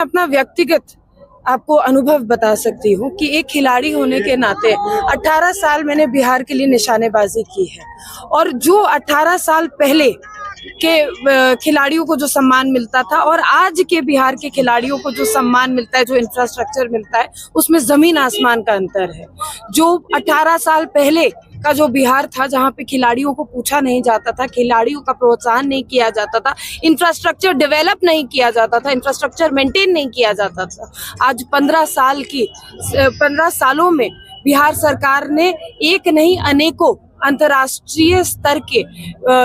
अपना व्यक्तिगत आपको अनुभव बता सकती हूँ कि एक खिलाड़ी होने के नाते 18 साल मैंने बिहार के लिए निशानेबाजी की है और जो 18 साल पहले के खिलाड़ियों को जो सम्मान मिलता था और आज के बिहार के खिलाड़ियों को जो सम्मान मिलता है, जो इंफ्रास्ट्रक्चर मिलता है, उसमें जमीन आसमान का अंतर है। जो 18 साल पहले का जो बिहार था, जहाँ पे खिलाड़ियों को पूछा नहीं जाता था, खिलाड़ियों का प्रोत्साहन नहीं किया जाता था, इंफ्रास्ट्रक्चर डेवलप नहीं किया जाता था, इंफ्रास्ट्रक्चर मेंटेन नहीं किया जाता था, आज 15 सालों में बिहार सरकार ने एक नहीं अनेकों अंतर्राष्ट्रीय स्तर के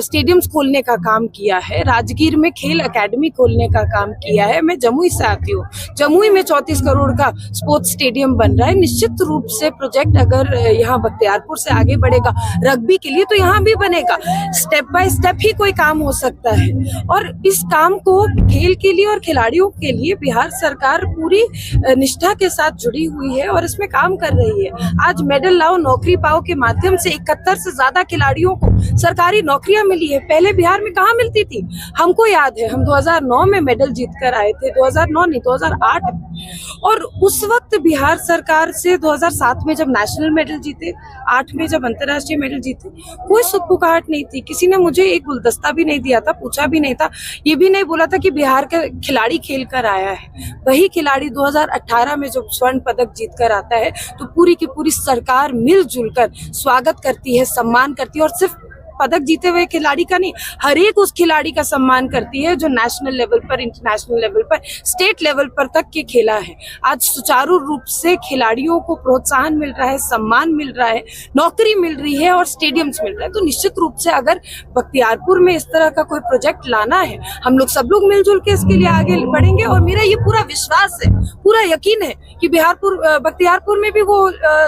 स्टेडियम्स खोलने का काम किया है। राजगीर में खेल एकेडमी खोलने का काम किया है। मैं जमुई से आती हूँ, जमुई में 34 करोड़ का स्पोर्ट्स स्टेडियम बन रहा है। निश्चित रूप से प्रोजेक्ट अगर यहाँ बख्तियारपुर से आगे बढ़ेगा रग्बी के लिए तो यहाँ भी बनेगा। स्टेप बाय स्टेप ही कोई काम हो सकता है और इस काम को खेल के लिए और खिलाड़ियों के लिए बिहार सरकार पूरी निष्ठा के साथ जुड़ी हुई है और इसमें काम कर रही है। आज मेडल लाओ नौकरी पाओ के माध्यम से 71 से ज्यादा खिलाड़ियों को सरकारी नौकरियां मिली है। पहले बिहार में कहाँ मिलती थी? हमको याद है, हम 2009 में मेडल जीत कर आए थे, 2009 नहीं 2008 में। और उस वक्त बिहार सरकार से 2007 में जब नेशनल मेडल जीते, 8 में जब अंतर्राष्ट्रीय मेडल जीते, कोई सुखपुकाहट नहीं थी। किसी ने मुझे एक गुलदस्ता भी नहीं दिया था, पूछा भी नहीं था, ये भी नहीं बोला था कि बिहार का खिलाड़ी खेल कर आया है। वही खिलाड़ी 2018 में जब स्वर्ण पदक जीत कर आता है तो पूरी की पूरी सरकार मिलजुल कर स्वागत करती है, सम्मान करती है और सिर्फ पदक जीते हुए खिलाड़ी का नहीं, हर एक उस खिलाड़ी का सम्मान करती है जो नेशनल लेवल पर, इंटरनेशनल लेवल पर, स्टेट लेवल पर तक के खेला है। आज सुचारू रूप से खिलाड़ियों को प्रोत्साहन मिल रहा है, सम्मान मिल रहा है, नौकरी मिल रही है और स्टेडियम्स मिल रहे हैं। तो निश्चित रूप से अगर बख्तियारपुर में इस तरह का कोई प्रोजेक्ट लाना है, हम लोग सब लोग मिलजुल के इसके लिए आगे बढ़ेंगे और मेरा ये पूरा विश्वास है, पूरा यकीन है कि बख्तियारपुर में भी वो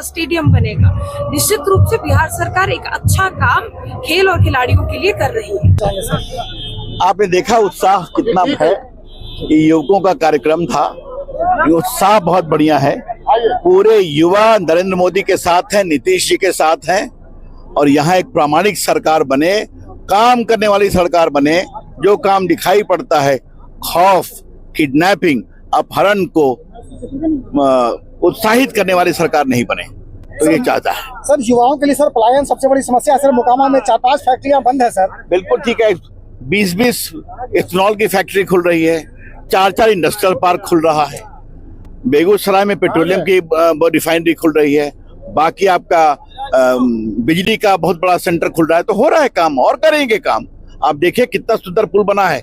स्टेडियम बनेगा। निश्चित रूप से बिहार सरकार एक अच्छा काम खेल और खिलाड़ियों के लिए कर रही है। आपने देखा उत्साह कितना है, ये युवकों का कार्यक्रम था। ये उत्साह बहुत बढ़िया है। पूरे युवा नरेंद्र मोदी के साथ हैं, नीतीश जी के साथ हैं और यहाँ एक प्रामाणिक सरकार बने, काम करने वाली सरकार बने। जो काम दिखाई पड़ता है, खौफ, किडनैपिंग, अपहरण को उत्साहित करने वाली सरकार नहीं बने, तो ये चाहता है। सर, युवाओं के लिए सर पलायन सबसे बड़ी समस्या है। सर, मोकामा में 4-5 फैक्ट्रियां बंद है सर। बिल्कुल ठीक है। 20-20 इथेनॉल की फैक्ट्री खुल रही है, 4-4 इंडस्ट्रियल पार्क खुल रहा है, बेगूसराय में पेट्रोलियम की रिफाइनरी खुल रही है, बाकी आपका बिजली का बहुत बड़ा सेंटर खुल रहा है। तो हो रहा है काम और करेंगे काम। आप देखिए कितना सुंदर पुल बना है,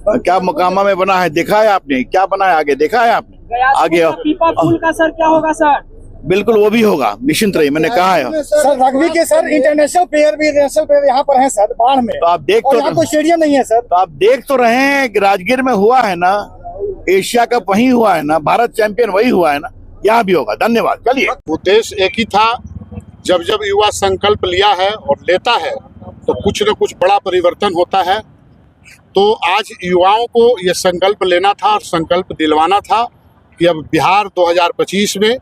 क्या मोकामा में बना है, देखा है आपने? क्या बना है आगे, देखा है आपने? आगे पीपा पुल का सर क्या होगा सर? बिल्कुल वो भी होगा, निश्चिंत रहिए, मैंने कहा है। सर, रग्बी के सर इंटरनेशनल प्लेयर भी नेशनल प्लेयर यहाँ पर हैं सर, बाढ़ में। तो आप देख तो यहाँ कोई स्टेडियम नहीं है सर। तो आप देख तो रहे हैं कि राजगीर में हुआ है ना, एशिया कप वही हुआ है ना, भारत चैंपियन वही हुआ है ना, यहाँ भी होगा। धन्यवाद। चलिए, उद्देश्य एक ही था। जब जब युवा संकल्प लिया है और लेता है तो कुछ न कुछ बड़ा परिवर्तन होता है। तो आज युवाओं को ये संकल्प लेना था और संकल्प दिलवाना था कि अब बिहार 2025 में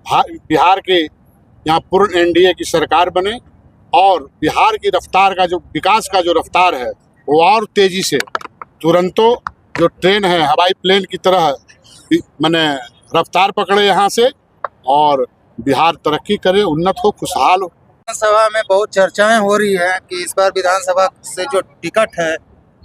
बिहार के यहाँ पूर्ण एनडीए की सरकार बने और बिहार की रफ्तार का जो विकास का जो रफ्तार है वो और तेजी से, तुरंतो जो ट्रेन है हवाई प्लेन की तरह मैंने रफ्तार पकड़े यहाँ से और बिहार तरक्की करे, उन्नत हो, खुशहाल हो। विधानसभा में बहुत चर्चाएं हो रही है कि इस बार विधानसभा से जो टिकट है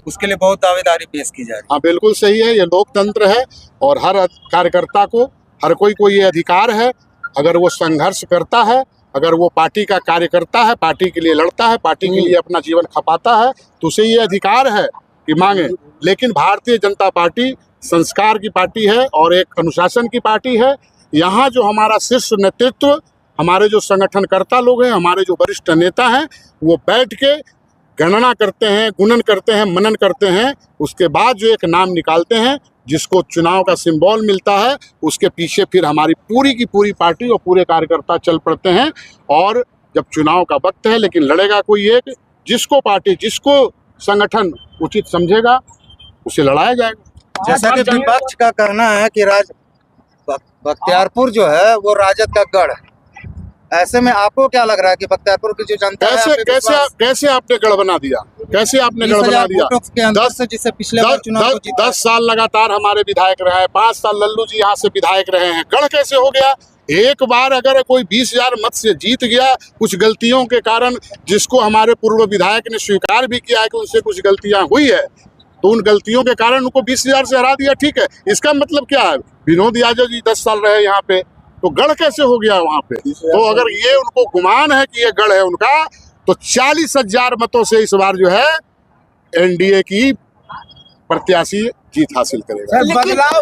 उसके लिए बहुत दावेदारी पेश की जाए। हाँ, बिल्कुल सही है। ये लोकतंत्र है और हर कार्यकर्ता को, हर कोई को ये अधिकार है, अगर वो संघर्ष करता है, अगर वो पार्टी का कार्यकर्ता है, पार्टी के लिए लड़ता है, पार्टी के लिए अपना जीवन खपाता है, तो उसे ये अधिकार है कि मांगे। लेकिन भारतीय जनता पार्टी संस्कार की पार्टी है और एक अनुशासन की पार्टी है। यहाँ जो हमारा शीर्ष नेतृत्व, हमारे जो संगठनकर्ता लोग हैं, हमारे जो वरिष्ठ नेता हैं, वो बैठ के गणना करते हैं, गुणन करते हैं, मनन करते हैं, उसके बाद जो एक नाम निकालते हैं जिसको चुनाव का सिंबल मिलता है, उसके पीछे फिर हमारी पूरी की पूरी पार्टी और पूरे कार्यकर्ता चल पड़ते हैं। और जब चुनाव का वक्त है, लेकिन लड़ेगा कोई एक, जिसको पार्टी, जिसको संगठन उचित समझेगा उसे लड़ाया जाएगा। जैसा कि विपक्ष का कहना है कि बख्तियारपुर जो है वो राजद का गढ़ है, ऐसे में आपको क्या लग रहा है कि बख्तियारपुर की जो जनता है कैसे आप पे कैसे विश्वास- कैसे आपने गढ़ बना दिया, कैसे आपने 20,000 गढ़ बना दिया? वोटों के अंतर से जिससे पिछले बार चुनाव को जीता 10 साल लगातार हमारे विधायक रहे हैं, 5 साल लल्लू जी यहाँ से विधायक रहे हैं, गढ़ कैसे हो गया? एक बार अगर कोई 20,000 मत से जीत गया कुछ गलतियों के कारण, जिसको हमारे पूर्व विधायक ने स्वीकार भी किया है कि उनसे कुछ गलतियां हुई है, तो उन गलतियों के कारण उनको 20,000 से हरा दिया, ठीक है। इसका मतलब क्या है? विनोद यादव जी 10 साल रहे यहाँ पे, तो गढ़ कैसे हो गया वहां पे? तो अगर ये उनको गुमान है कि ये गढ़ है उनका, तो 40,000 मतों से इस बार जो है एनडीए की प्रत्याशी जीत हासिल करेगा। सर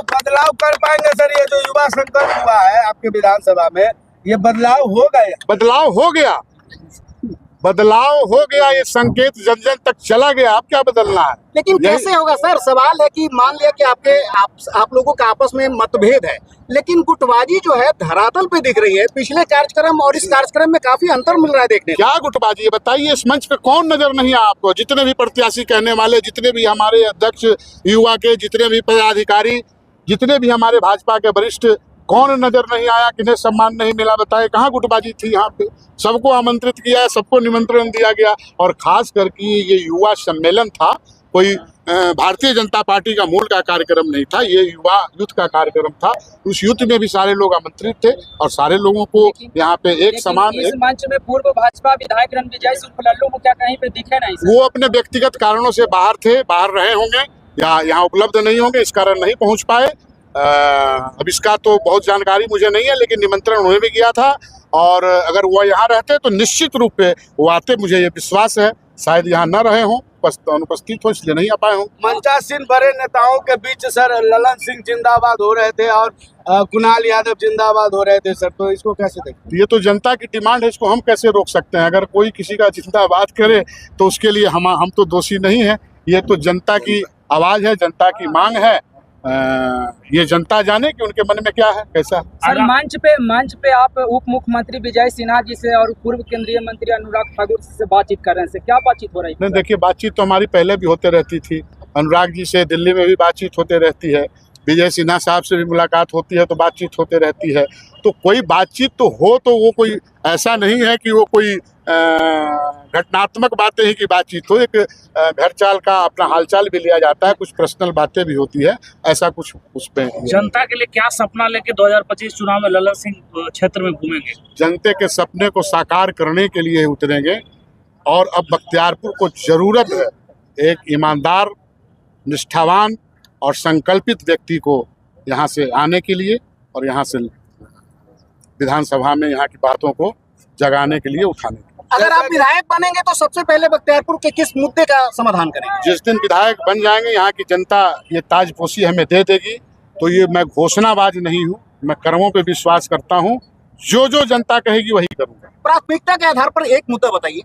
बदलाव कर पाएंगे सर? ये जो युवा संकल्प हुआ है आपके विधानसभा में, ये बदलाव होगा? बदलाव हो गया, बदलाव हो गया, ये संकेत जन जन तक चला गया। अब क्या बदलना है? लेकिन यही- कैसे होगा सर? सवाल है कि मान लिया कि आप लोगों का आपस में मतभेद है, लेकिन गुटबाजी जो है धरातल पे दिख रही है। पिछले कार्यक्रम और इस कार्यक्रम में काफी अंतर मिल रहा है देखने को। क्या गुटबाजी है बताइए? इस मंच पे कौन नजर नहीं आया आपको? जितने भी प्रत्याशी कहने वाले, जितने भी हमारे अध्यक्ष युवा के, जितने भी पदाधिकारी, जितने भी हमारे भाजपा के वरिष्ठ, कौन नजर नहीं आया? किन्हें सम्मान नहीं मिला? बताए कहाँ गुटबाजी थी यहाँ पे? सबको आमंत्रित किया है, सबको निमंत्रण दिया गया, और खास करके ये युवा सम्मेलन था, कोई भारतीय जनता पार्टी का मूल का कार्यक्रम नहीं था, ये युवा युद्ध का कार्यक्रम था। उस युद्ध में भी सारे लोग आमंत्रित थे और सारे लोगों को यहाँ पे एक समान इस मंच में पूर्व भाजपा विधायक रणविजय सिंह लल्लू को क्या कहीं पे दिखे नहीं सर? वो अपने व्यक्तिगत कारणों से बाहर थे, बाहर रहे होंगे या यहाँ उपलब्ध नहीं होंगे, इस कारण नहीं पहुँच पाए। अब इसका तो बहुत जानकारी मुझे नहीं है, लेकिन निमंत्रण उन्हें भी किया था, और अगर वो यहाँ रहते तो निश्चित रूप पे वो आते, मुझे ये विश्वास है। शायद यहाँ न रहे हों, अनुपस्थित हो, इसलिए नहीं आ पाए हों। मंचासीन बड़े नेताओं के बीच सर ललन सिंह जिंदाबाद हो रहे थे और कुणाल यादव जिंदाबाद हो रहे थे सर, तो इसको कैसे देखते? ये तो जनता की डिमांड है, इसको हम कैसे रोक सकते हैं? अगर कोई किसी का जिंदाबाद करे तो उसके लिए हम तो दोषी नहीं है। ये तो जनता की आवाज है, जनता की मांग है। ये जनता जाने कि उनके मन में क्या है, कैसा है। सर मंच पे आप उप मुख्यमंत्री विजय सिन्हा जी से और पूर्व केंद्रीय मंत्री अनुराग ठाकुर से बातचीत कर रहे हैं, क्या बातचीत हो रही है? नहीं, देखिए, बातचीत तो हमारी पहले भी होते रहती थी। अनुराग जी से दिल्ली में भी बातचीत होते रहती है, विजय सिन्हा साहब से भी मुलाकात होती है तो बातचीत होते रहती है। तो कोई बातचीत तो हो, तो वो कोई ऐसा नहीं है कि वो कोई घटनात्मक बातें ही की बातचीत हो। एक घर चाल का अपना हालचाल भी लिया जाता है, कुछ पर्सनल बातें भी होती है, ऐसा कुछ उस पे। जनता के लिए क्या सपना लेके 2025 चुनाव में ललन सिंह क्षेत्र में घूमेंगे? जनता के सपने को साकार करने के लिए उतरेंगे, और अब बख्तियारपुर को जरूरत है एक ईमानदार, निष्ठावान और संकल्पित व्यक्ति को यहाँ से आने के लिए, और यहाँ से विधानसभा में यहाँ की बातों को जगाने के लिए, उठाने के लिए। अगर आप विधायक बनेंगे तो सबसे पहले बख्तियारपुर के किस मुद्दे का समाधान करेंगे? जिस दिन विधायक बन जाएंगे, यहाँ की जनता ये ताजपोशी हमें दे देगी, तो ये मैं घोषणाबाज नहीं हूँ, मैं कर्मों पे विश्वास करता हूँ। जो जो जनता कहेगी वही करूँगा। प्राथमिकता के आधार पर एक मुद्दा बताइए।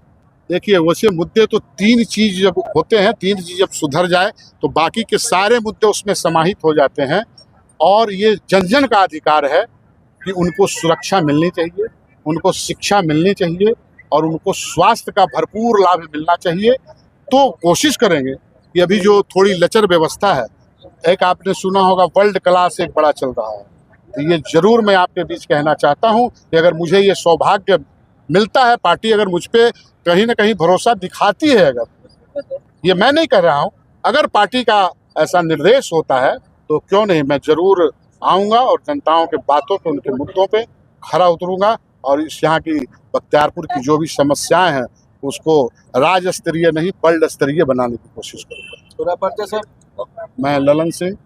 देखिए, वैसे मुद्दे तो 3 चीज जब होते हैं, 3 चीज जब सुधर जाए तो बाकी के सारे मुद्दे उसमें समाहित हो जाते हैं। और ये जन जन का अधिकार है कि उनको सुरक्षा मिलनी चाहिए, उनको शिक्षा मिलनी चाहिए, और उनको स्वास्थ्य का भरपूर लाभ मिलना चाहिए। तो कोशिश करेंगे कि अभी जो थोड़ी लचर व्यवस्था है, एक आपने सुना होगा वर्ल्ड क्लास एक बड़ा चल रहा है, तो ये जरूर मैं आपके बीच कहना चाहता हूँ कि अगर मुझे ये सौभाग्य मिलता है, पार्टी अगर मुझ पे कहीं ना कहीं भरोसा दिखाती है, अगर ये मैं नहीं कर रहा हूँ, अगर पार्टी का ऐसा निर्देश होता है तो क्यों नहीं, मैं जरूर आऊँगा और जनताओं के बातों पे, उनके मुद्दों पे खरा उतरूँगा, और इस यहाँ की बख्तियारपुर की जो भी समस्याएं हैं उसको राज्य स्तरीय नहीं वर्ल्ड स्तरीय बनाने की कोशिश करूँगा। पूरा परिचय सर? मैं ललन सिंह,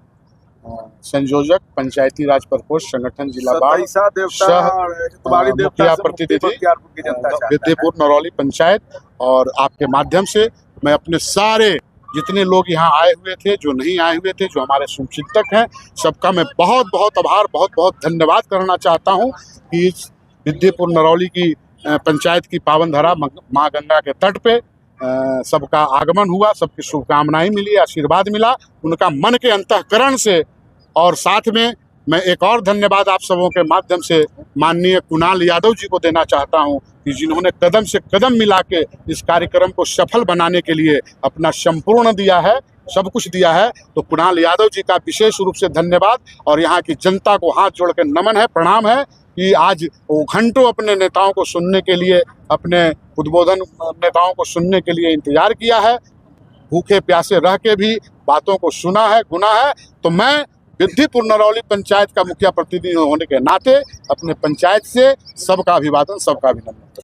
संयोजक पंचायती राज प्रकोष्ठ संगठन जिला बाढ़, मुखिया प्रतिनिधि विद्यपुर नरौली पंचायत। और आपके माध्यम से मैं अपने सारे जितने लोग यहाँ आए हुए थे, जो नहीं आए हुए थे, जो हमारे शुभचिंतक हैं, सबका मैं बहुत बहुत आभार, बहुत बहुत धन्यवाद करना चाहता हूँ कि इस विद्यपुर नरौली की पंचायत की पावन धरा माँ गंगा के तट पे सबका आगमन हुआ, सबकी शुभकामनाएं मिली, आशीर्वाद मिला उनका मन के अंतःकरण से। और साथ में मैं एक और धन्यवाद आप सबों के माध्यम से माननीय कुणाल यादव जी को देना चाहता हूं कि जिन्होंने कदम से कदम मिला के इस कार्यक्रम को सफल बनाने के लिए अपना संपूर्ण दिया है, सब कुछ दिया है। तो कुणाल यादव जी का विशेष रूप से धन्यवाद, और यहाँ की जनता को हाथ जोड़ के नमन है, प्रणाम है कि आज वो घंटों अपने नेताओं को सुनने के लिए, अपने उद्बोधन नेताओं को सुनने के लिए इंतजार किया है। भूखे प्यासे रह के भी बातों को सुना है, गुना है। तो मैं विद्धिपुर नरौली पंचायत का मुखिया प्रतिनिधि होने के नाते अपने पंचायत से सबका अभिवादन, सबका अभिनंदन।